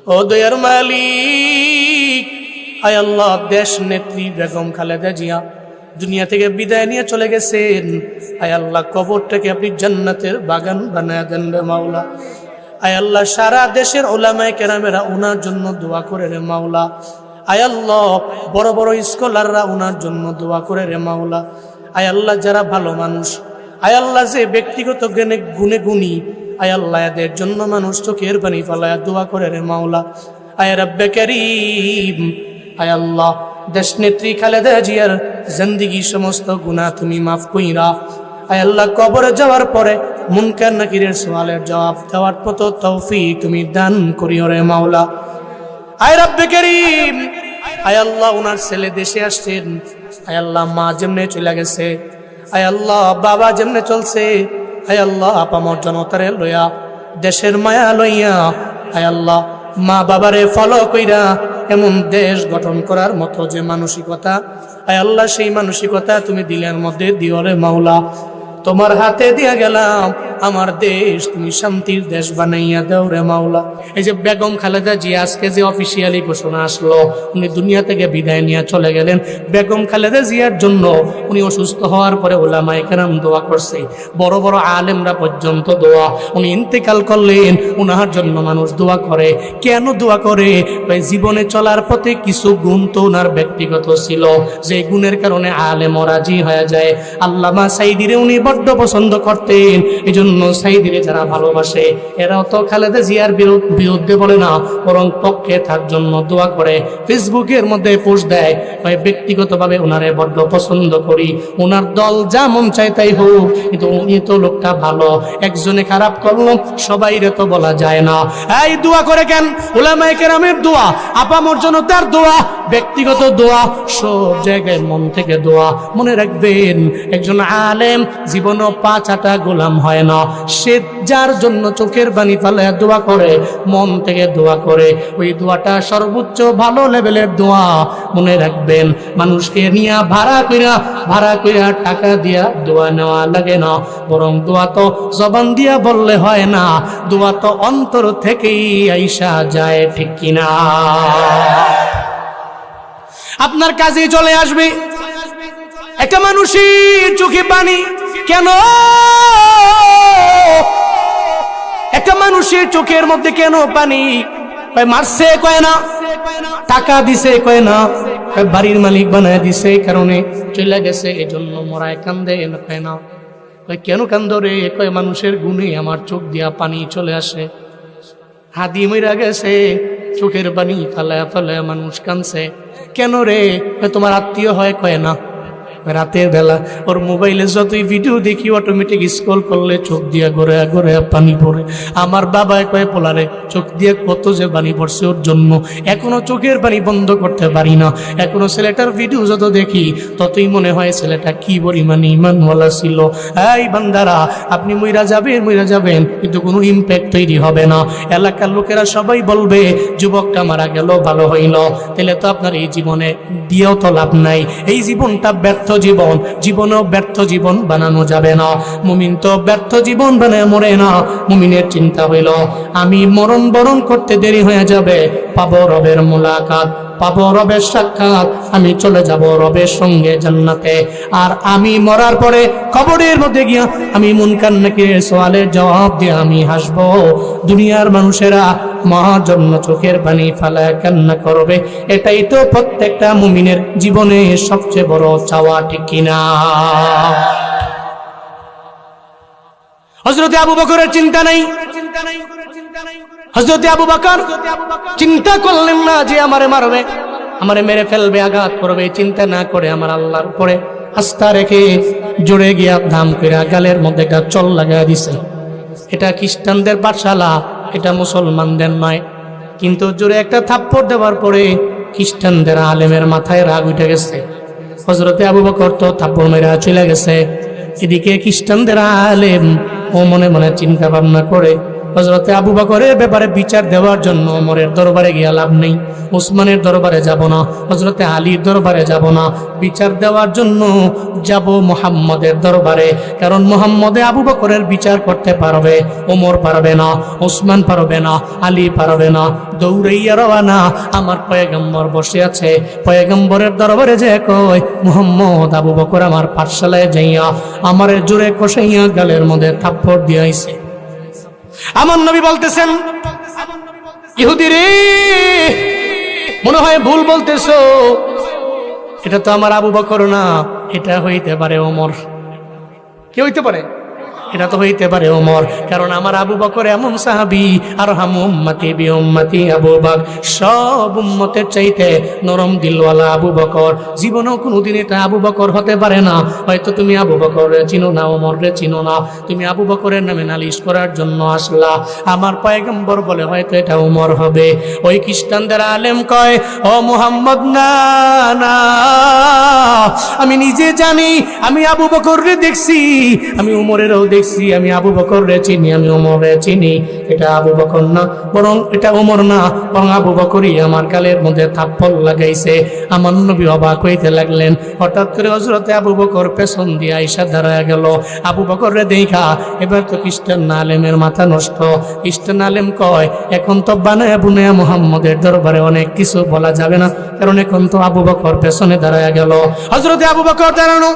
ও দয়ার মালিক, আয় আল্লাহ, দেশ নেত্রী বেগম খালেদা জিয়া দুনিয়া থেকে বিদায় নিয়ে চলে গেছেন। আয় আল্লাহ, কবরটাকে আপনি জান্নাতের বাগান বানায় দেন রে মাওলা। আয় আল্লাহ, সারা দেশের উলামায়ে কেরামেরা ওনার জন্য দোয়া করে রে মাওলা। আয় আল্লাহ, বড় বড় স্কলাররা ওনার জন্য দোয়া করে রে মাওলা। আয় আল্লাহ, যারা ভালো মানুষ, আয় আল্লাহ, যে ব্যক্তিগত গুণে গুণী, আয় আল্লাহ, এদের জন্য মানুষ চোখের পানি ফেলায়া দোয়া করে রে মাওলা। আয় রব্বে কারীম, আয় আল্লাহ, দেশ নেত্রী খালেদা জিয়ার জিন্দেগি সমস্ত গুনাহ তুমি মাফ কইরা, আয় আল্লাহ, কবরে যাওয়ার পরে মুনকার নাকিরের সওয়ালের জবাব দেওয়ার মতো তৌফিক তুমি দান করিও রে মাওলা। আয় রব্বে কারীম, আয় আল্লাহ, ওনার ছেলে দেশে আসছেন, আয় আল্লাহ, মা যেমনে চলে গেছে, আয় আল্লাহ, বাবা যেমনে চলছে, আয় আল্লাহ, আপামর জনতারে লইয়া, দেশের মায়া লইয়া, আয় আল্লাহ, মা বাবারে ফলো কইরা এমন দেশ গঠন করার মতো যে মানসিকতা, আয় আল্লাহ, সেই মানসিকতা তুমি দিলের মধ্যে দিও রে মাওলা। তোমার হাতে দিয়া গেলাম, আমার দেশ তুমি শান্তির দেশ বানাইয়া দাও রে মাওলা। এই যে বেগম খালেদা জিয়া আজকে যে অফিসিয়ালি ঘোষণা আসলো, উনি দুনিয়া থেকে বিদায় নিয়ে চলে গেলেন। বেগম খালেদা জিয়ার জন্য উনি অসুস্থ হওয়ার পরে উলামায়ে কেরাম দোয়া করছে, বড় বড় আলেমরা পর্যন্ত দোয়া। উনি ইন্তেকাল করলেন, উনার জন্য মানুষ দোয়া করে। কেন দোয়া করে? জীবনে চলার পথে কিছু গুণ তো উনার ব্যক্তিগত ছিল, যে গুণের কারণে আলেম রাজি হয়ে যায়। আল্লামা সাইদিরে উনি বড্ড পছন্দ করতেন, এই জন্য সাইদিরে যারা ভালোবাসে এরাও তো খালেদা জিয়ার বিরুদ্ধে বলে না, বরং পক্ষে তার জন্য দোয়া করে, ফেসবুকের মধ্যে পোস্ট দেয়। ব্যক্তিগতভাবে ওনারে বড্ড পছন্দ করি, ওনার দল যা মন চায় তাই হোক, কিন্তু উনি তো লোকটা ভালো। একজনে খারাপ করলো, সবাইরে তো বলা যায় না। এই দোয়া করে কেন? উলামায়ে কেরামের দোয়া, আপামর জনতার দোয়া, ব্যক্তিগত দোয়া, সব জায়গায় মন থেকে দোয়া। মনে রাখবেন, একজন আলেম জীবনও পাঁচ আটা গোলাম হয় না। সে যার জন্য চোখের পানি ফেলায় দোয়া করে, মন থেকে দোয়া করে, ওই দোয়াটা সর্বোচ্চ ভালো লেভেলের দোয়া। মনে রাখবেন, মানুষকে নিয়ে ভাড়া কইরা টাকা দিয়া দোয়া নেওয়া লাগে না, বরং দোয়া তো জবান দিয়া বললে হয় না, দোয়া তো অন্তর থেকেই আইসা যায়, ঠিক কিনা? আপনার কাজে চলে আসবে। একটা মানুষের চোখে পানি কেন? একটা মানুষের চোখের মধ্যে কেন পানি? মারছে কয় না, টাকা দিছে কয় না, বাড়ির মালিক বানায় দিছে কারণে চলে গেছে এই জন্য মরায় কান্দে কয় না। কেন কান্দ রে? কয় মানুষের গুণে আমার চোখ দিয়া পানি চলে আসে। হাদি মইরা গেছে, চোখের পানি ফালায়া ফালায়া মানুষ কানছে। কেন রে? তোমার আত্মীয় হয় কয় না। রাতের বেলা ওর মোবাইলে যতই ভিডিও দেখি অটোমেটিক স্ক্রল করলে চোখ দিয়া গড়ে গড়ে পানি পড়ে। আমার বাবায় কয় পোলারে চোখ দিয়ে কত যে পানি পড়ছে ওর জন্য, এখনো চোখের পানি বন্ধ করতে পারি না। এখনো ছেলেটার ভিডিও যত দেখি ততই মনে হয় ছেলেটা কি পরিমাণ ইমানওয়ালা ছিল। এই বান্দারা, আপনি মইরা যাবেন কিন্তু কোনো ইম্প্যাক্ট তৈরি হবে না। এলাকার লোকেরা সবাই বলবে যুবকটা মারা গেল, ভালো হইল, তাহলে তো আপনার এই জীবনে দিয়েও তো লাভ নাই। এই জীবনটা ব্যর্থ জীবন, জীবনেও ব্যর্থ জীবন বানানো যাবে না। মুমিন তো ব্যর্থ জীবন বানায় মরে না। মুমিনের চিন্তা হইল আমি মরণ বরণ করতে দেরি হয়ে যাবে, পাবো রবের মুলাকাত, পাবো রবের সাক্ষাৎ, আমি চলে যাব রবের সঙ্গে জান্নাতে। আর আমি মরার পরে কবরের মধ্যে গিয়া আমি মুনকার নাকিরের সওয়ালের জবাব দিয়ে আমি হাসবো। দুনিয়ার মানুষেরা আমার জন্য চোখের পানি ফেলায় কান্না করবে। এটাই তো প্রত্যেকটা মুমিনের জীবনে সবচেয়ে বড় চাওয়া, ঠিক কিনা? হযরত আবু বকরের চিন্তা নাই। হযরত আবু বকর চিন্তা করলেন না যে আমারে মারবে, আমারে মেরে ফেলবে, আঘাত করবে। চিন্তা না করে আমার আল্লাহর উপরে আস্থা রেখে জোরে গিয়া ধাম কইরা গালের মধ্যে একটা চল লাগায় দিছে। এটা খ্রিস্টানদের পাঠশালা, এটা মুসলমানদের নয়। কিন্তু জোরে একটা থাপ্পড় দেওয়ার পরে খ্রিস্টানদের আলেমের মাথায় রাগ উঠে গেছে। হযরতে আবু বকর তো থাপ্পড় মেরা চলে গেছে। এদিকে খ্রিস্টানদের আলেম ও মনে মনে চিন্তা ভাবনা করে হযরতে আবু বকরের ব্যাপারে বিচার দেওয়ার জন্য ওমরের দরবারে গিয়ে লাভ নেই, উসমানের দরবারে যাব না, হযরতে আলীর দরবারে যাব না, বিচার দেওয়ার জন্য যাব মুহাম্মদের দরবারে। কারণ মুহাম্মদে আবু বকরের বিচার করতে পারবে, ওমর পারবে না, উসমান পারবে না, আলী পারবে না। দৌড়াইয়া রওয়ানা, আমার পয়গম্বর বসে আছে, পয়গম্বরের দরবারে যে কয়, মুহাম্মদ আবু বকর আমার পাঠশালায় যাইয়া আমারে জোরে কষাইয়া গালের মধ্যে থাপ্পড় দিয়াইছে। আমার নবী বলতেছেন, ইহুদি রে, মনে হয় ভুল বলতেছো, এটা তো আমার আবু বকর না, এটা হইতে পারে ওমর। কি হইতে পারে? এটা তো হইতে পারে ওমর। কারণ আমার আবু বকর এমন সাহাবী, আর হাম উম্মতি বি উম্মতি আবু বকর, সব উম্মতের চাইতে নরম দিলওয়ালা আবু বকর। জীবনেও কোনোদিন এটা আবু বকর হতে পারে না। হয়তো তুমি আবু বকরের চিনো না, ওমরের চিনো না, তুমি আবু বকরের নামে নালিশ করার জন্য আসলা। আমার পয়গম্বর বলে হয়তো এটা ওমর হবে। ওই খ্রিস্টানদের আলেম কয়, ও মুহাম্মদ, না না, আমি নিজে জানি, আমি আবু বকররে দেখছি, আমি ওমরেরও দেখছি, আমি আবু বকররে চিনি, আমি ওমরে চিনি। এটা আবু বকর না, বরং এটা ওমর না, বরং আবু বকরই আমার গালের মধ্যে থাপ্পড় লাগাইছে। আমার নবী অবাক হইতে লাগলেন। হঠাৎ করে হযরতে আবু বকর পেছন দিয়ে আইসা দাঁড়ায় গেল। আবু বকররে দেখা এবার তো খ্রিস্টান আলেমের মাথা নষ্ট। খ্রিস্টান আলেম কয়, এখন তো বানায়া বুনায়া মুহাম্মদের দরবারে অনেক কিছু বলা যাবে না, কারণ এখন তো আবু বকর পেছনে দাঁড়ায় গেল। হযরতে আবু বকর দাঁড়ানো।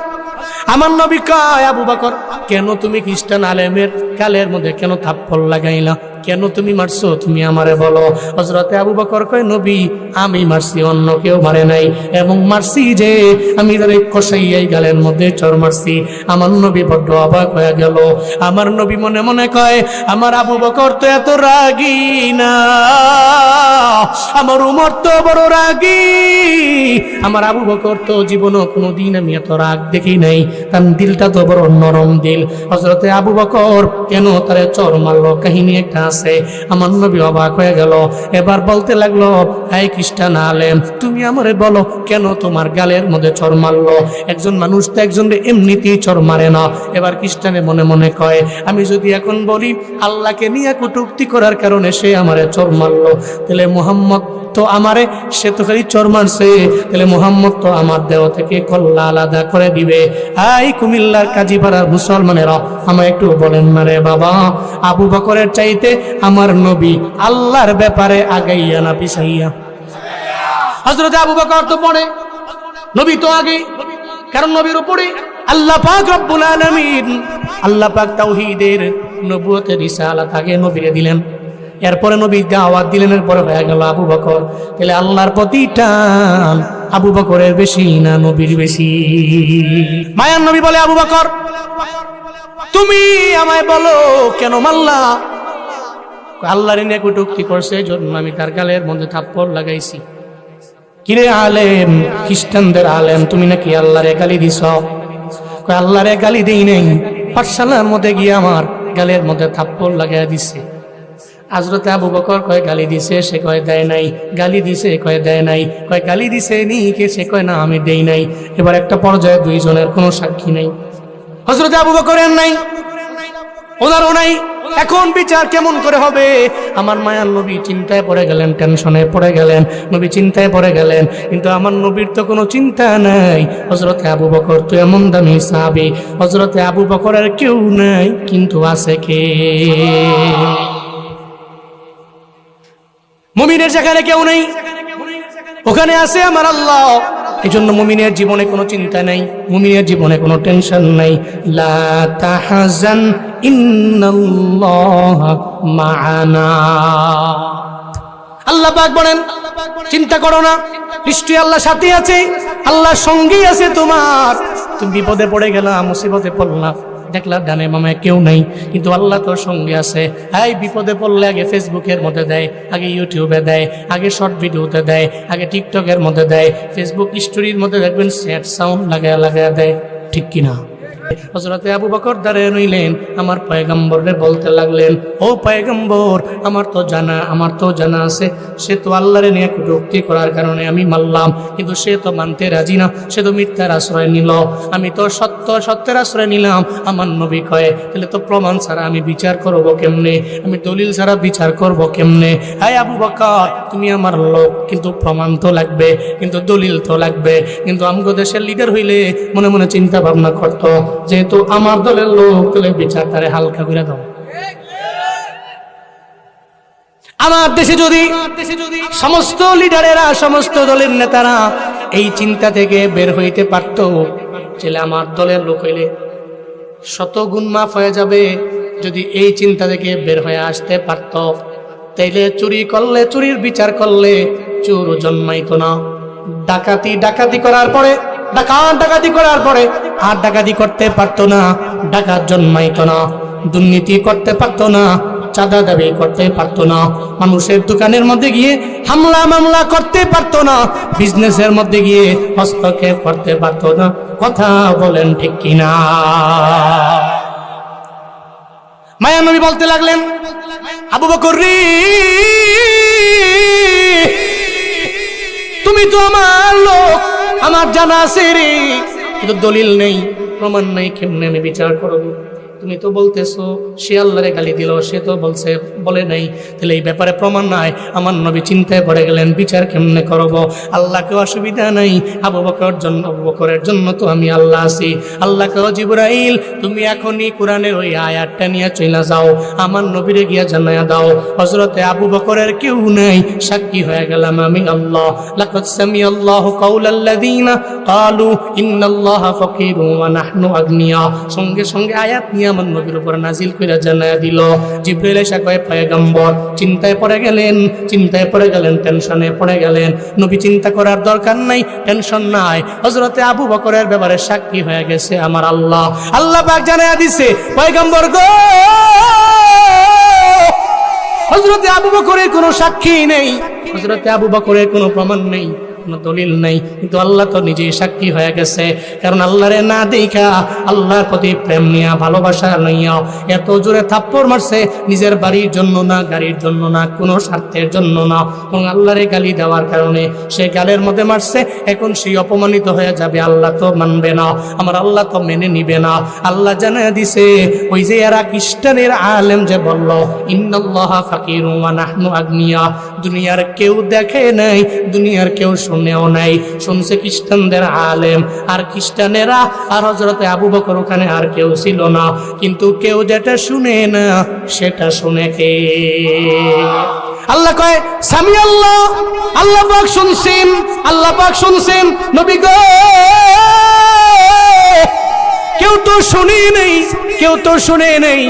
আমার নবী কয়, আবু বকর, কেন তুমি খ্রিস্টান আলেমের গালের মধ্যে কেন থাপ্পড় লাগাইলা? কেন তুমি মারছো? তুমি আমারে বলো। হযরতে আবু বকর কয়, নবী, আমি মারছি, অন্য কেউ মারে নাই, এবং মারছি যে আমি তারে কষাইয়াই গালের মধ্যে চড় মারছি। আমার নবী বড্ড অবাক হয়ে গেল। আমার নবী মনে মনে কয়, আমার আবু বকর তো এত রাগী না, আমার উমর তো বড় রাগী, আমার আবু বকর তো জীবনও কোনোদিন আমি এত রাগ দেখি নাই, তার দিলটা তো বড় নরম দিল। হযরতে আবু বকর কেন তারে চড় মারলো, কাহিনী একটা আছে। আমার নবী অবাক হয়ে গেল। এবার বলতে লাগলো, এই খ্রিস্টান আলেম, তুমি আমারে বলো, কেন তোমার গালের মধ্যে চড় মারলো? একজন মানুষ তো একজনকে এমনিতেই চড় মারে না। এবার খ্রিস্টানে মনে মনে কয়, আমি যদি এখন বলি আল্লাহকে নিয়ে কটূক্তি করার কারণে সে আমারে চড় মারলো, তাহলে মুহাম্মদ তো আমারে, সে তো খালি চড় মারছে, তাহলে মুহাম্মদ তো আমার দেহ থেকে কল্লা আলাদা করে দিবে। এই কুমিল্লার কাজীপাড়ার মুসলমানেরা, আমায় একটু বলেন না রে বাবা, আবু বকরের চাইতে আমার নবী আল্লাহর ব্যাপারে আগাইয়া না পিছাইয়া? হযরত আবু বকর তো পড়ে, নবী তো আগে, কারণ নবীর উপরে আল্লাহ পাক রব্বুল আলামিন, আল্লাহ পাক তাওহীদের নবুয়তের রিসালাত আগে নবীরে দিলেন, এরপরে নবী দাওয়াত দিলেন, এরপরে হয়ে গেল আবু বকর। তাহলে আল্লাহর প্রতি টান আবু বকরের বেশি না নবীর বেশি? মায়ার নবী বলে, আবু বকর, তুমি আমায় বলো কেন মারলা? আল্লাহর নিয়ে কটূক্তি করছে, এই জন্য আমি তার গালের মধ্যে থাপ্পড় লাগাইছি। কিরে আলেম, খ্রিস্টানদের আলেম, তুমি নাকি আল্লাহরে গালি দিছ? আল্লাহরে গালি দেই নাই, পাঠশালার মধ্যে গিয়ে আমার গালের মধ্যে থাপ্পড় লাগাই দিছে। হযরত আবু বকর কয়, গালি দিছে? সে কয়, দেয় নাই। গালি দিছে? কয়, দেয় নাই। কয়, গালি দিছে নি কে? সে কয়, না, আমি দেই নাই। এবার একটা পর্যায়ে দুইজনের কোনো সাক্ষী নাই। হযরত আবু বকরের নাই, ওনারও নাই। এখন বিচার কেমন করে হবে? আমার মায়ার নবী চিন্তায় পড়ে গেলেন, টেনশনে পড়ে গেলেন, নবী চিন্তায় পড়ে গেলেন। কিন্তু আমার নবীর তো কোনো চিন্তা নাই। হযরতে আবু বকর তো এমন দামি সাহাবী, হযরতে আবু বকরের কেউ নাই, কিন্তু আছে কে? মুমিনের যেখানে কেউ নেই, ওখানে আছে আমার আল্লাহ। এই জন্য মুমিনের জীবনে কোনো চিন্তা নাই, মুমিনের জীবনে কোনো টেনশন নাই। লা তাহজান ইন্নাল্লাহা মা'ানা। আল্লাহ পাক বলেন, চিন্তা করো না, নিশ্চয়ই আল্লাহ সাথে আছে, আল্লাহর সঙ্গেই আছে তোমার। তুমি বিপদে পড়ে গেলা, মুসিবতে পড়লা, দেখলা ডানে মামে কেউ নাই, কিন্তু আল্লাহ তোর সঙ্গে আছে। এই বিপদে পড়লে আগে ফেসবুকের মধ্যে দেয়, আগে ইউটিউবে দেয়, আগে শর্ট ভিডিওতে দেয়, আগে টিকটকের মধ্যে দেয়, ফেসবুক স্টোরির মধ্যে দেখবেন স্যাড সাউন্ড লাগায় লাগায় দেয়, ঠিক কিনা? হযরতে আবু বকর দাঁড়িয়ে রইলেন, আমার পয়গম্বরে বলতে লাগলেন, ও পয়গম্বর, আমার তো জানা আছে সে তো আল্লাহরে নিয়ে কটূক্তি করার কারণে আমি মারলাম, কিন্তু সে তো মানতে রাজি না, সে তো মিথ্যার আশ্রয় নিল। আমি তো সত্যের আশ্রয় নিলাম। আমার নবী কয়, তাহলে তো প্রমাণ ছাড়া আমি বিচার করব কেমনে, আমি দলিল ছাড়া বিচার করব কেমনে? হায় আবু বকর, তুমি আমার লোক, কিন্তু প্রমাণ তো লাগবে, কিন্তু দলিল তো লাগবে। কিন্তু আমগো দেশের লিডার হইলে মনে মনে চিন্তা ভাবনা করতো, যেহেতু আমার দলের লোক, তাহলে বিচার তারে হালকা করে দাও। আমার দেশে যদি সমস্ত লিডারেরা, সমস্ত দলের নেতারা এই চিন্তা থেকে বের হইতে পারত, ছেলে আমার দলের লোক হইলে শত গুণ মাফ হয়ে যাবে। যদি এই চিন্তা থেকে বের হয়ে আসতে পারত, তাইলে চুরি করলে, চুরির বিচার করলে চোর জন্মাইতো না। ডাকাতি করার পরে, ডাকাতি করার পরে আর ডাকাতি করতে পারতো না, ডাকাত জন্মাইতো না। দুর্নীতি করতে পারতো না, চাঁদা দাবি করতে পারতো না। মানুষের দোকানের মধ্যে গিয়ে হামলা মামলা করতে পারতো না। বিজনেসের মধ্যে গিয়ে হস্তক্ষেপ করতে পারতো না। কথা বলেন ঠিক কিনা? মায়া নবী বলতে লাগলেন, আবু বকর রে, তুমি তো আমার লোক, আমার জানা আছে রে, কিন্তু দলিল নেই, প্রমাণ নেই, কেমনে আমি বিচার করব? তুমি তো বলতেছো সে আল্লাহরে গালি দিল, সে তো বলে নাই, তাহলে এই ব্যাপারে প্রমাণ নাই। আমার নবী চিন্তায় পড়ে গেলেন, বিচার কেমনে করব? আল্লাহকে অসুবিধা নাই, আবু বকরের জন্য তো আমি আল্লাহ আছি। আল্লাহকে, জিবরাইল তুমি এখনই কোরআনের ওই আয়াতটা নিয়ে চলে যাও, আমার নবীরে গিয়া জানায়া দাও হযরতে আবু বকরের কেউ নাই, সাক্ষী হয়ে গেলাম আমি আল্লাহ। লাকাদ সামিআল্লাহু কাওলাল্লাযীনা ক্বালু ইন্নাল্লাহা ফাকীরুন ওয়া নাহনু আগনিয়া। সঙ্গে সঙ্গে আয়াত নিয়ে আমার নবীর উপর নাজিল করে জানায়া দিল। জিবরাইল এসে কয়, পয়গম্বর চিন্তায় পড়ে গেলেন, টেনশনে পড়ে গেলেন। নবী চিন্তা করার দরকার নাই, টেনশন নাই, হযরতে আবু বকরের ব্যাপারে সাক্ষী হয়ে গেছে আমার আল্লাহ। আল্লাহ পাক জানায়া দিছে, পয়গম্বর গো, হযরতে আবু বকরের কোনো সাক্ষী নেই, হযরতে আবু বকরের কোনো প্রমাণ নেই, কোনো দলিল নাই, কিন্তু আল্লাহ তো নিজেই সাক্ষী হয়ে গেছে। কারণ আল্লাহরে না দেখা, আল্লাহর প্রতি প্রেম নিয়া, ভালোবাসা লইয়া এত জোরে থাপ্পড় মারছে, নিজের বাড়ির জন্য না, গাড়ির জন্য না, কোনো স্বার্থের জন্য না, এবং আল্লাহরে গালি দেওয়ার কারণে সে গালের মধ্যে মারছে। এখন সেই অপমানিত হয়ে যাবে, আল্লাহ তো মানবে না, আমার আল্লাহ তো মেনে নিবে না। আল্লাহ জানায়া দিছে, ওই যে এরা খ্রিস্টানের আলেম যে বলল ইন্নাল্লাহা ফাকীরুন ওয়া নাহনু আগনিয়া, দুনিয়ার কেউ দেখে নাই, দুনিয়ার কেউ শুনেও নাই, শুনছে খ্রিস্টানদের আলেম আর খ্রিস্টানেরা, আর হযরতে আবু বকর ওখানে আর কেউ ছিল না। কিন্তু কেউ যেটা শুনে না, সেটা শুনে কে? আল্লাহ কয়, সামি আল্লাহ, আল্লাহ পাক শুনছেন, আল্লাহ পাক শুনছেন। নবী গো, কেউ তো শুনে নেই,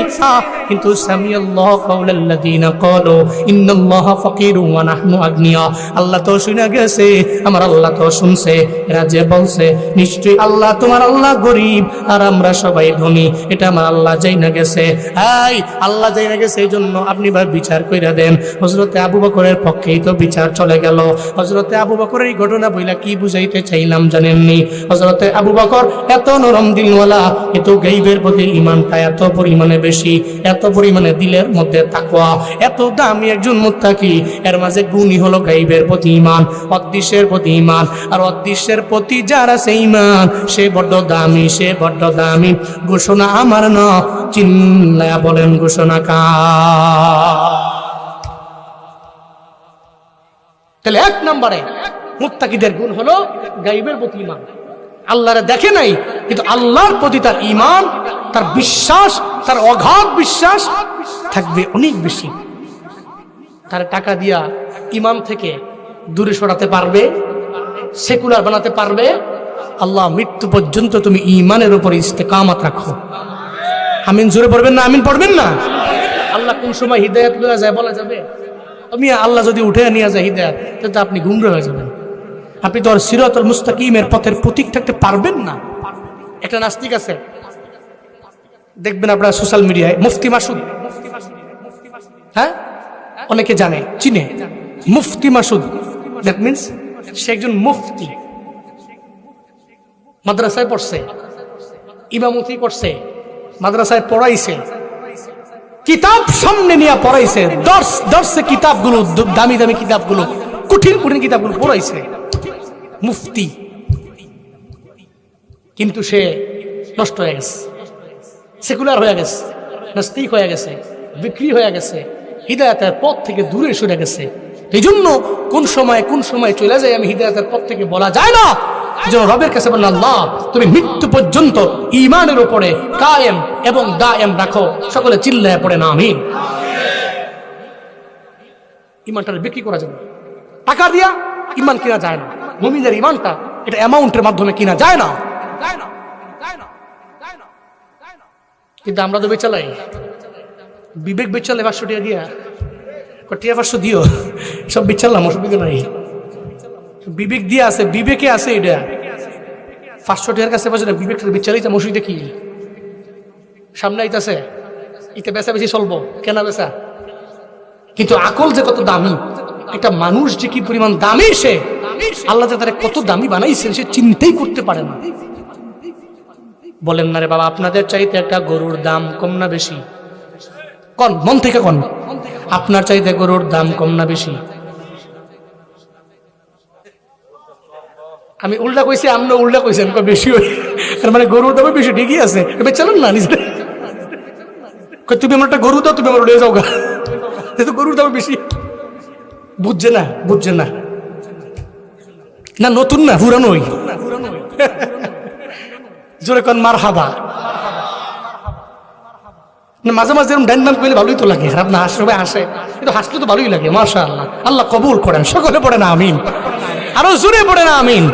কিন্তু সামিআল্লাহু কাওলাল্লাযীনা ক্বালু ইন্নাল্লাহা ফাকীরুন ওয়া নাহনু আগনিয়া। আল্লাহ তো শুনে গেছে, আমার আল্লাহ তো শুনছে। এরা যে বলছে নিশ্চয়ই আল্লাহ, তোমার আল্লাহ গরীব আর আমরা সবাই ধনী, এটা আমার আল্লাহ জাইনা গেছে। আল্লাহ জাইনা গেছে, এই জন্য আপনি ভাই বিচার কইরা দেন। হযরতে আবু বকরের পক্ষেই তো বিচার চলে গেল। হযরতে আবু বকরের এই ঘটনা বইলা কি বুঝাইতে চাইলাম জানেননি? হযরতে আবু বকর এত নরম দিলওয়ালা, এত গায়বের প্রতি ঈমানটা এত পরিমাণে বেশি, এত পরিমাণে দিলের মধ্যে তাকওয়া, এত দামি একজন মুত্তাকি। এর মাঝে গুণই হলো গায়বের প্রতি ঈমান, অদৃশ্যের প্রতি ঈমান। আর অদৃশ্যের প্রতি যার আছে ঈমান, সে বড্ড দামি, সে বড্ড দামি। ঘোষণা আমার না, চিল্লায়া বলেন ঘোষণা কার? তাহলে এক নম্বরে মুত্তাকিদের গুণ হলো গায়বের প্রতি ঈমান। আল্লাহরে দেখে নাই, কিন্তু আল্লাহর প্রতি তার ঈমান, তার বিশ্বাস, তার অগাধ বিশ্বাস থাকবে অনেক বেশি। তার টাকা দিয়া ঈমান থেকে দূরে সরাতে পারবে, সেকুলার বানাতে পারবে। আল্লাহ মৃত্যু পর্যন্ত তুমি ঈমানের উপর ইস্তেকামত রাখো। আমিন জোরে পড়বেন না? আমিন পড়বেন না? আল্লাহ কোন সময় হিদায়াত লয়ে যায় বলা যাবে? তুমি আল্লাহ যদি উঠে নিয়ে যায় হিদায়াত, তাহলে আপনি গুমরা হয়ে যাবেন। আপনি তো আর সিরাতুল মুস্তাকিমের পথের প্রতীক থাকতে পারবেন না। একটা নাস্তিক আছে, দেখবেন আপনারা সোশ্যাল মিডিয়ায়, মুফতি মাসুদ, হ্যাঁ অনেকে জানে, চিনে মুফতি মাসুদ। দ্যাট মিনস সে একজন মুফতি, মাদ্রাসায় পড়ছে, ইমামতি করছে, মাদ্রাসায় পড়াইছে, কিতাব সামনে নিয়ে পড়াইছে, দর্শে কিতাবগুলো, দামি দামি কিতাবগুলো, কঠিন কঠিন কিতাবগুলো পড়াইছে, মুফতি। কিন্তু সে নষ্ট হয়ে গেছে, সেকুলার হয়ে গেছে, নাস্তিক হয়ে গেছে, বিক্রি হয়ে গেছে, হিদায়াতের পথ থেকে দূরে সরে গেছে। এই জন্য কোন সময় চলে যায় আমি হিদায়াতের পথ থেকে বলা যায় না, যেন রবের কাছে বলেন আল্লাহ তুমি মৃত্যু পর্যন্ত ঈমানের উপরে কায়েম এবং দায়েম রাখো। সকলে চিল্লায় পড়ে না আমিন। ঈমানটা বিক্রি করা যাবে, টাকা দিয়া ঈমান কিনা যায় না। মুমিনের ঈমানটা এটা অ্যামাউন্টের মাধ্যমে কিনা যায় না। কিন্তু আমরা তো বেচালাই, বিবেক বেচালে 500 টাকা দিয়া, টিয়া 500 দিও, সব বেচালাম, অসুবিধা নাই। বিবেক দিয়ে আছে, বিবেকে আছে, এটা 500 টাকার কাছে পাচ্ছে না, বিবেক বেচালাই তো মসজিদে কি সামনে আইতাছে, এটা বেচা বেশি চলবো, কেনা বেচা। কিন্তু আকল যে কত দামি, একটা মানুষ যে কি পরিমাণ দামি, সে আল্লাহ যে তারা কত দামি বানাইছেন সে চিন্তাই করতে পারে না। বলেন না রে বাবা, আপনাদের চাইতে একটা গরুর দাম কম না বেশি? কোন মন থেকে কোন, আপনার চাইতে গরুর দাম কম না বেশি? আমি উল্টা কইছি, আপনি উল্টা কইছেন বেশি, তার মানে গরুর দামে বেশি, ঠিকই আছে, চলেন না নিজে। তুমি আমার একটা গরু দাও, তুমি আমার উড়ে যাও গা, গরুর দামে বেশি। বুঝছে না, বুঝছে না, না নতুন না পুরানোই। জোরে কোন মারহাবা। মাঝে মাঝে এরকম ডান ডান করলে ভালোই তো লাগে, খারাপ না, সবাই হাসে, কিন্তু হাসলে তো ভালোই লাগে, মাশাআল্লাহ। আল্লাহ কবুল করেন, সকলে পড়ে না আমিন, আরো জোরে পড়ে না আমিন।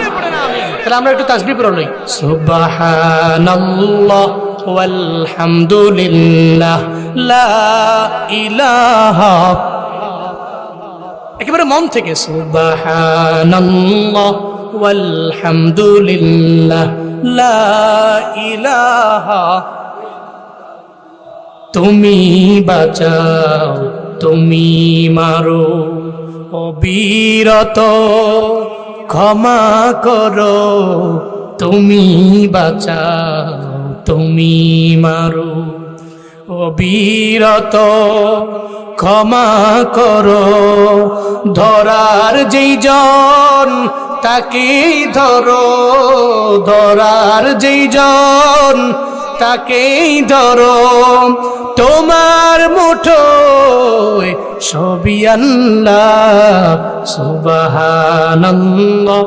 তাহলে আমরা একটু তাসবিহ পড়ে লই, সুবহানাল্লাহ ওয়ালহামদুলিল্লাহ লা ইলাহা, একেবারে মন থেকে সুবহানাল্লাহ ওয়ালহামদুলিল্লাহ লা ইলাহা, তুমি বাঁচাও তুমি মারো, অবিরত ক্ষমা করো, তুমি বাঁচাও তুমি মারো, অবিরত ক্ষমা করো। ধরার যেই জন তাকেই ধরো, ধরার যেই জন তাকেই ধরো, তোমার মুঠোয় সবই আল্লাহ, সুবহানাল্লাহ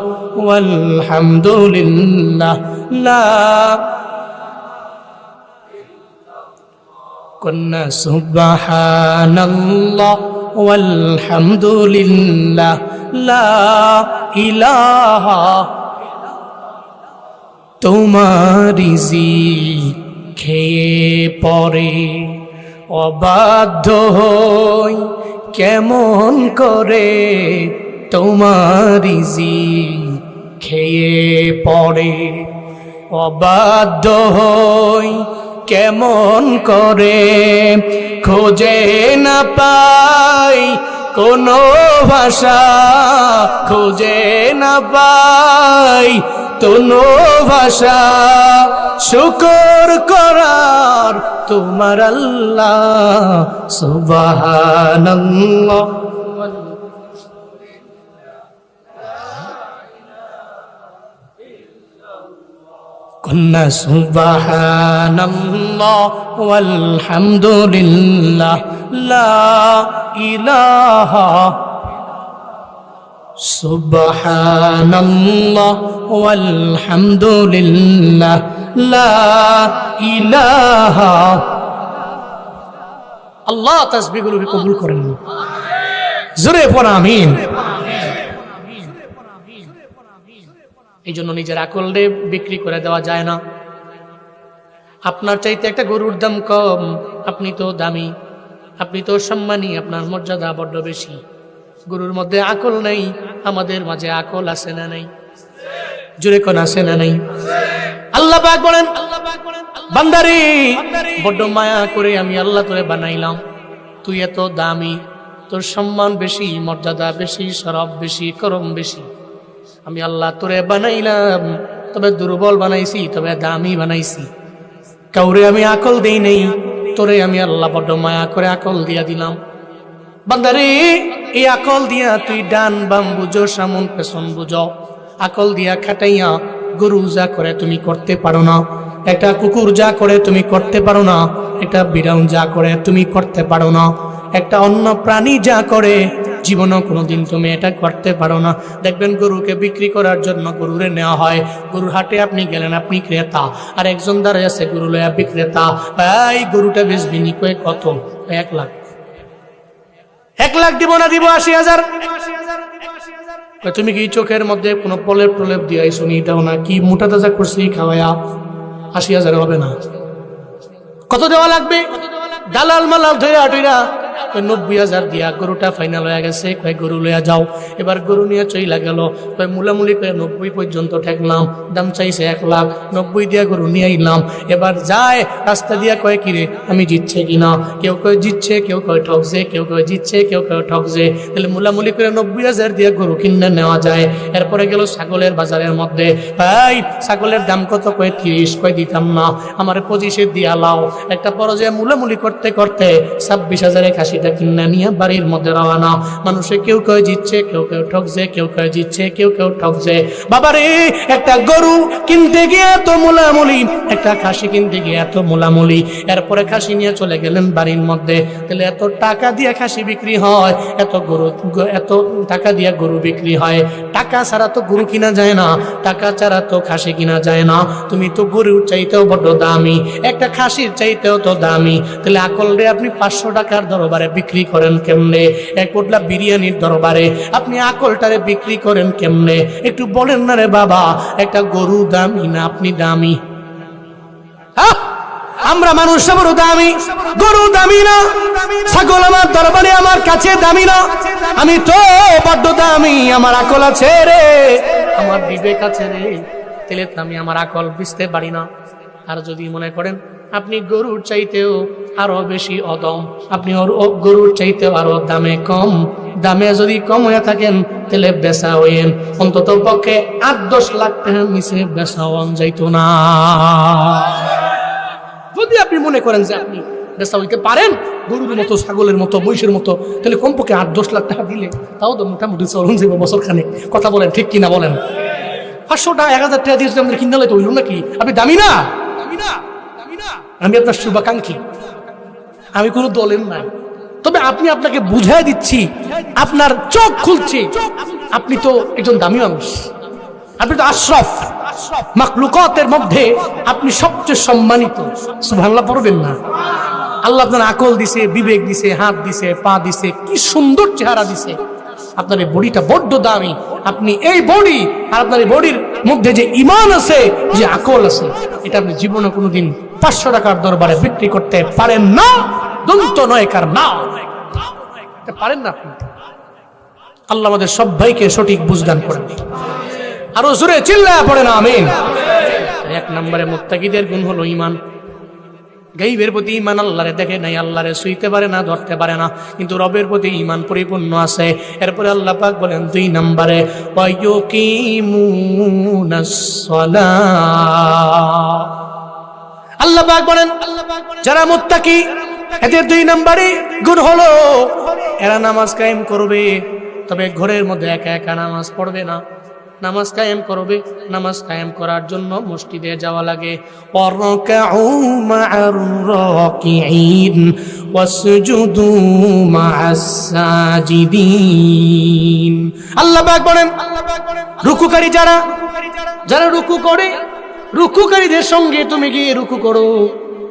ওয়ালহামদুলিল্লাহ লা, কন্যা সুবহানাল্লাহ ওয়ালহামদুলিল্লাহ লা ইলাহা, তোমারি জিকির খেয়ে পরে অবাধ্য হই কেমন করে, তোমারি জিকির খেয়ে পড়ে অবাধ্য হই কেমন করে, খোঁজে না পাই কোনো ভাষা, খোঁজে না পাই কোনো ভাষা, শুকর করার তোমার আল্লাহ, সুবহানাল্লাহ কন্যা সুবহানাল্লাহ ওয়ালহামদুলিল্লাহ লা ইলাহা, সুবহানাল্লাহ ওয়ালহামদুলিল্লাহ লা ইলাহা। আল্লাহ তাসবিহগুলোকে কবুল করেন, জোরে পড়া আমিন। এই জন্য নিজের আকলকে বিক্রি করে দেওয়া যায় না। আপনার চাইতে একটা গরুর দাম কম, আপনি তো দামি, আপনি তো সম্মানী, আপনার মর্যাদা বড্ড বেশি। গরুর মধ্যে আকল নেই, আমাদের মাঝে আকল আছে না নাই? জোরে কোন আছে না নাই? আল্লাহ পাক বলেন, বান্দারে বড্ড মায়া করে আমি আল্লাহ তোরে বানাইলাম, তুই এত দামি, তোর সম্মান বেশি, মর্যাদা বেশি, শরফ বেশি, করম বেশি। আমি আল্লাহ তোরে বানাইলাম, তবে দুর্বল বানাইছি, তবে দামি বানাইছি। কাউরে আমি আকল দেই নেই, তোরে আমি আল্লাহ বড় মায়া করে আকল দিয়া দিলাম। বান্দারে এই আকল দিয়া তুই ডান বাম বুঝো, সামন পেছন বুঝো, আকল দিয়া খাটাইয়া গরু যা করে তুমি করতে পারো না, একটা কুকুর যা করে তুমি করতে পারো না, একটা বিড়াল যা করে তুমি করতে পারো না, একটা অন্য প্রাণী যা করে জীবনও কোনোদিন তুমি এটা করতে পারো না। দেখবেন গরুকে বিক্রি করার জন্য গরুরে নেওয়া হয়, গরুর হাটে আপনি গেলেন, আপনি ক্রেতা, আর একজন দাঁড়িয়ে আছে গরু লয়া বিক্রেতা। এই গরুটা বেচবি নি? কয় কত? 1 লাখ। 1 লাখ দিব না দিব 80,000? তুমি কি চোখের মধ্যে কোনো প্রলেপ প্রলেপ দিয়ে শুনি দাও না? কি মোটা তাজা করছি খাওয়ায়া 80,000 হবে না? কত দেওয়া লাগবে? দালাল মালাল ধইরা টইরা 90,000 দিয়া গরুটা ফাইনাল হয়ে গেছে। কয় গরু লইয়া যাও। এবার গরু নিয়ে চইলা গেল, কয় মুলামুলি করে 90 পর্যন্ত ঠেকলাম, দাম চাইছে 1 লাখ, 90 দিয়া গরু নিয়ে আইলাম। এবার যায় রাস্তা দিয়া কয় কিরে আমি জিতছে কিনা, কেউ কয় জিতছে, কেউ কয় ঠকছে, কেউ কয় জিতছে, কেউ কয় ঠকছে। তাহলে মুলামুলি করে 90,000 দিয়া গরু কিনে নেওয়া যায়। এরপরে গেল ছাগলের বাজারের মধ্যে, ভাই ছাগলের দাম কত? কয় 30। কয় দিতাম না, আমার 25 দিয়া লাও। একটা পর্যায়ে মুলামুলি করতে করতে 26,000 খাসিটা কিনা নিয়ে বাড়ির মধ্যে রওনা। মানুষে কেউ কেউ জিতছে, কেউ কেউ ঠকছে, কেউ কেউ জিতছে, কেউ কেউ ঠকছে। বাবারে একটা গরু কিনতে গিয়ে এত মুলামুলি, একটা খাসি কিনতে গিয়ে এত মুলামুলি। এরপরে খাসি নিয়ে চলে গেলেন বাড়ির মধ্যে। তাহলে এত টাকা দিয়ে খাসি বিক্রি হয়, এত টাকা দিয়ে গরু বিক্রি হয়। টাকা ছাড়া তো গরু কিনা যায় না, টাকা ছাড়া তো খাসি কিনা যায় না। তুমি তো গরুর চাইতেও বড় দামি, একটা খাসির চাইতেও তো দামি। তাহলে আকল রে আপনি 500 টাকার দরবারে বিক্রি করেন কেমনে? এক পোটলা বিরিয়ানির দরবারে আপনি আকলটারে বিক্রি করেন কেমনে? একটু বলেন না রে বাবা, একটা গরু দামি না আপনি দামি? আমরা মানুষ বড় দামি, গরু দামি না। ছাগল আমার দরবারে আমার কাছে দামি না, আমি তো বড্ড দামি। আমার আকল আছে রে, আমার বিবেক আছে রে, তাহলে আমি আমার আকল বুঝতে পারি না। আর যদি মনে করেন আপনি গরুর চাইতেও আরো বেশি অদম, আপনি গরুর চাইতেও আরো দামে কম, দামে যদি কম হয়ে থাকেন তাহলে বেচা হইেন অন্তত পক্ষে 8-10 লাখ টাকার নিচে বেচা হন যাইতো না। যদি আপনি মনে করেন যে আপনি বেচা হইতে পারেন গরুর মতো, ছাগলের মতো, মহিষের মতো, তাহলে কমপক্ষে 8-10 লাখ টাকা দিলে তাও তো মোটামুটি চলুন যাবো বছর খানে। কথা বলেন ঠিক কিনা বলেন? 500 টাকা 1000 টাকা দিয়ে আমাদের কিনলে তো হইল নাকি? আপনি দামি না? আমি আপনার শুভাকাঙ্ক্ষী, আমি কোনো দলের নাই। তবে আপনি আপনাকে বুঝাই দিচ্ছি, আপনার চোখ খুলছে, আপনি তো একজন দামি মানুষ, আপনি তো আশরাফ মাখলুকাতের মধ্যে আপনি সবচেয়ে সম্মানিত। সুবহানাল্লাহ পড়বেন না? আল্লাহ আপনার আকল দিছে, বিবেক দিছে, হাত দিছে, পা দিছে, কি সুন্দর চেহারা দিছে। আপনার এই বডিটা বড্ড দামি। আপনি এই বডি আর আপনার এই বডির মধ্যে যে ঈমান আছে, যে আকল আছে, এটা আপনি জীবনে কোনোদিন 500 টাকার দরবারে বিক্রি করতে পারেন না। দন্ত নয় কার না, পারেন না আপনি। আল্লাহ আমাদের সবাইকে সঠিক বুঝদান করেন। আরো জোরে চিল্লায়া পড়েন আমিন। 1 নম্বরে মুত্তাকিদের গুণ হলো ঈমান। গায়বের প্রতি ঈমান, আল্লাহরে দেখে নাই, আল্লাহরে ছুঁইতে পারে না, ধরতে পারে না, কিন্তু রবের প্রতি ঈমান পরিপূর্ণ আছে। এরপরে আল্লাহ পাক বলেন 2 নম্বরে ওয়ায়ুকিমুনাস সালাহ। আল্লাহ পাক বলেন যারা মুত্তাকি এদের 2 নম্বরে গুণ হলো এরা নামাজ কায়েম করবে, তবে ঘরের মধ্যে একা একা নামাজ পড়বে না, নামাজ কায়েম করবে। নামাজ কায়েম করার জন্য মসজিদে যাওয়া লাগে। ওয়ারকাউ মা'আর রাকিঈন ওয়াসজুদু মা'আস সাজিদিন। আল্লাহ পাক বলেন রুকুকারী যারা রুকু করে, রুকুকারীদের সঙ্গে তুমি গিয়ে রুকু করো।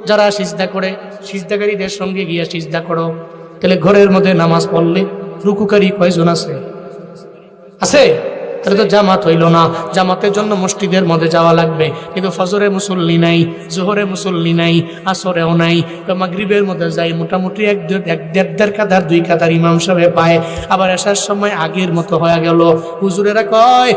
যারা সিজদা করে, সিজদাকারীদের সঙ্গে গিয়ে সিজদা করো। তাহলে ঘরের মধ্যে নামাজ পড়লে রুকুকারী কয়জন আছে? তাহলে তো জামাত হইল না। জামাতের জন্য মসজিদের মধ্যে যাওয়া লাগবে, কিন্তু ফজরে মুসল্লি নাই, জোহরে মুসল্লি নাই, আসরেও নাই। মাগরিবের মধ্যে যাই মোটামুটি 1-1.5 কাতার 2 কাতার ইমাম সাহেব পায়। আবার আসার সময় আগের মতো হয়ে গেল। হুজুরেরা কয়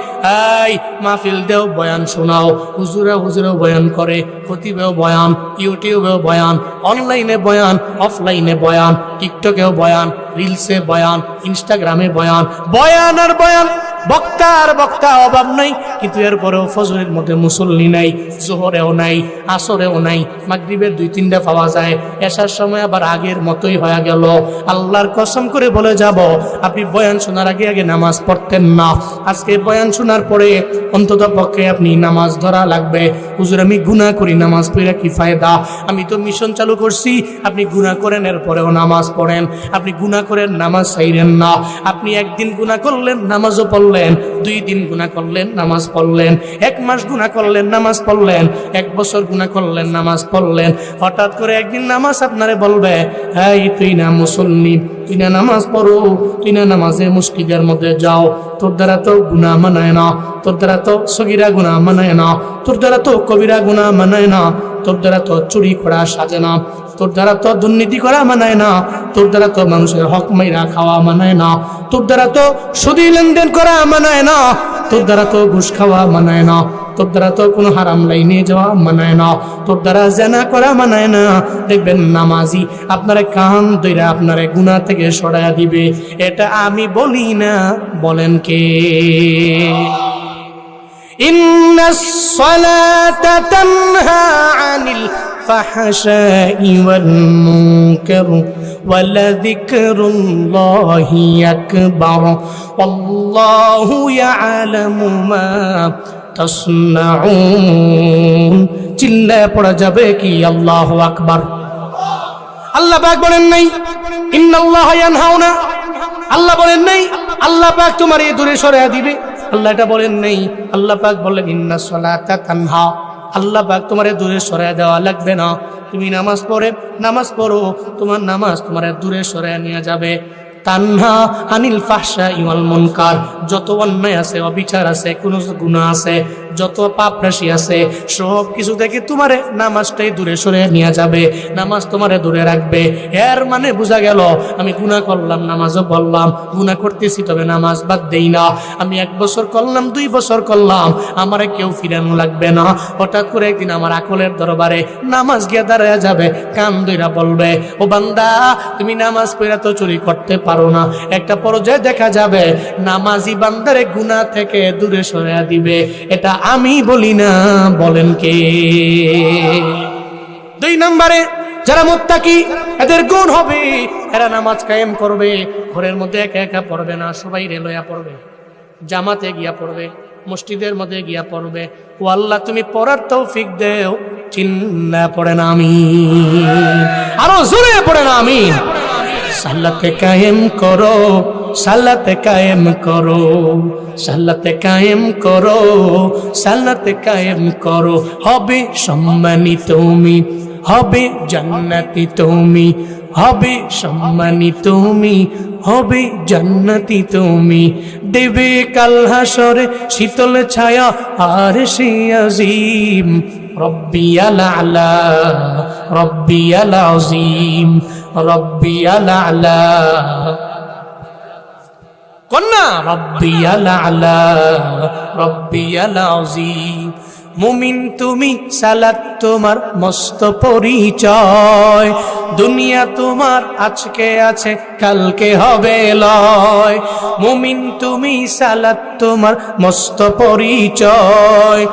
এই মাহফিল দেও, বয়ান শোনাও। হুজুরেও বয়ান করে, খতিবেও বয়ান, ইউটিউবেও বয়ান, অনলাইনে বয়ান, অফলাইনে বয়ান, টিকটকেও বয়ান, রিলসে বয়ান, ইনস্টাগ্রামে বয়ান, বয়ান আর বয়ান। বক্তা অভাব নাই, কিন্তু এরপরেও ফজরের মধ্যে মুসল্লি নাই, জোহরেও নাই, আসরেও নাই, মাগরিবের 2-3টা পাওয়া যায়, এশার সময় আবার আগের মতোই হয়ে গেল। আল্লাহর কসম করে বলে যাব, আপনি বয়ান শোনার আগে আগে নামাজ পড়তেন না, আজকে বয়ান শোনার পরে অন্তত পক্ষে আপনি নামাজ ধরা লাগবে। হুজুর আমি গুনাহ করি, নামাজ পড়ে কি ফায়দা? আমি তো মিশন চালু করছি, আপনি গুনাহ করেন এরপরেও নামাজ পড়েন, আপনি গুনাহ করেন নামাজ ছাইরেন না। আপনি একদিন গুনাহ করলেন নামাজও পড়লেন, 2 দিন গুনাহ করলেন নামাজ পড়লেন, 1 মাস গুনাহ করলেন নামাজ পড়লেন, 1 বছর গুনাহ করলেন নামাজ পড়লেন। হঠাৎ করে একদিন নামাজ আপনারে বলবে, এই তুই না মুসল্লি, তুই না নামাজ পড়ো, তুই না নামাজে মসজিদের মধ্যে যাও, তোর দ্বারা তো গুনাহ মানায় না, তোর দ্বারা তো সগীরা গুনাহ মানায় না, তোর দ্বারা তো কবিরা গুনাহ মানায় না, তোর দ্বারা তো চুরি করা সাজে না, তোর দ্বারা তো দুর্নীতি করা মানায় না, তোর দ্বারা তো মানুষের হক মাইরা খাওয়া মানায় না, তোর দ্বারা তো সুদী লেনদেন করা মানায় না, তোর দ্বারা তো ঘুষ খাওয়া মানায় না, তোর দ্বারা তো কোনো হারাম লাইনে যাওয়া মানায় না, তোর দ্বারা জিনা করা মানায় না। দেখবেন নামাজি আপনারে কান ধইরা আপনারে গুনাহ থেকে সরায়া দিবে। এটা আমি বলি না, বলেন কে? ইন্নাস সালাতা তানহা আনিল ফাহশাই ওয়াল মুনকার ওয়ালাযিকরুল্লাহি আকবার আল্লাহু ইয়ালামু মা তাসনাউন। চিল্লায় পড়া যাবে কি আল্লাহু আকবার? আল্লাহ পাক বলেন নাই ইন্নাল্লাহা ইয়ানহাউনা? আল্লাহ বলেন নাই আল্লাহ পাক তোমার এই দূরে সরায়া দিবে? আল্লাহ এটা বলেন নাই। আল্লাহ পাক বললেন ইন্নাস সালাতা তানহা, আল্লাহ পাক তোমারে দূরে সরায়া দেওয়া লাগবে না। তুমি নামাজ পড়ো, তোমার নামাজ তোমারে দূরে সরায়া নিয়ে যাবে। তানহা আনিল ফাহশাই ওয়াল মুনকার, যত অন্যায় আছে, অবিচার আছে, কোন গুনাহ আছে, যত পাপ রাশি আছে, সব কিছু থেকে তোমারে নামাজটাই দূরে সরে নিয়ে যাবে, নামাজ তোমারে দূরে রাখবে। এর মানে বোঝা গেল আমি গুনাহ করলাম, নামাজও পড়লাম, গুনাহ করতেছি তবে নামাজ বাদ দেই না। আমি 1 বছর করলাম, 2 বছর করলাম, আমারে কেউ ফিরানো লাগবে না। হঠাৎ করে একদিন আমার আকলের দরবারে নামাজ গিয়ে দাঁড়ায় যাবে, কান ধইরা বলবে, ও বান্দা তুমি নামাজ পড়া তো চুরি করতে পারো না। একটা পর্যায়ে দেখা যাবে নামাজি বান্দারে গুনাহ থেকে দূরে সরায়া দিবে। এটা আমি বলি না, বলেন কে? 2 নম্বরে যারা মুত্তাকি, এদের গুণ হবে এরা নামাজ কায়েম করবে। ঘরের মধ্যে একা একা পড়বে না, সবাই রেলয়া পড়বে, জামাতে গিয়া পড়বে, মসজিদের মধ্যে গিয়া পড়বে। ও আল্লাহ তুমি পড়ার তৌফিক দেও। চিল্লা পড়েন আমিন, আরো জোরে পড়েন আমিন। সালাতে কায়েম করো, সালাতে কায়েম করো, সালাতে কায়েম করো, সালাতে কায়েম করো। হবে সম্মানিত তুমি, হবে জান্নাতি তুমি, হবে সম্মানিত তুমি, হবে জান্নাতি তুমি। দেবে কাল হাসরে শীতল ছায়া আরশে আজিম। রব্বিয়াল আলা, রব্বিয়াল আযীম, রব্বিয়াল আলা, কন্যা রব্বিয়াল আলা, রব্বিয়াল আযীম। মুমিন তুমি, সালাত তোমার মস্ত পরিচয়। দুনিয়া তোমার আজকে আছে, কালকে হবে লয়। মুমিন তুমি, সালাত তোমার মস্ত পরিচয়।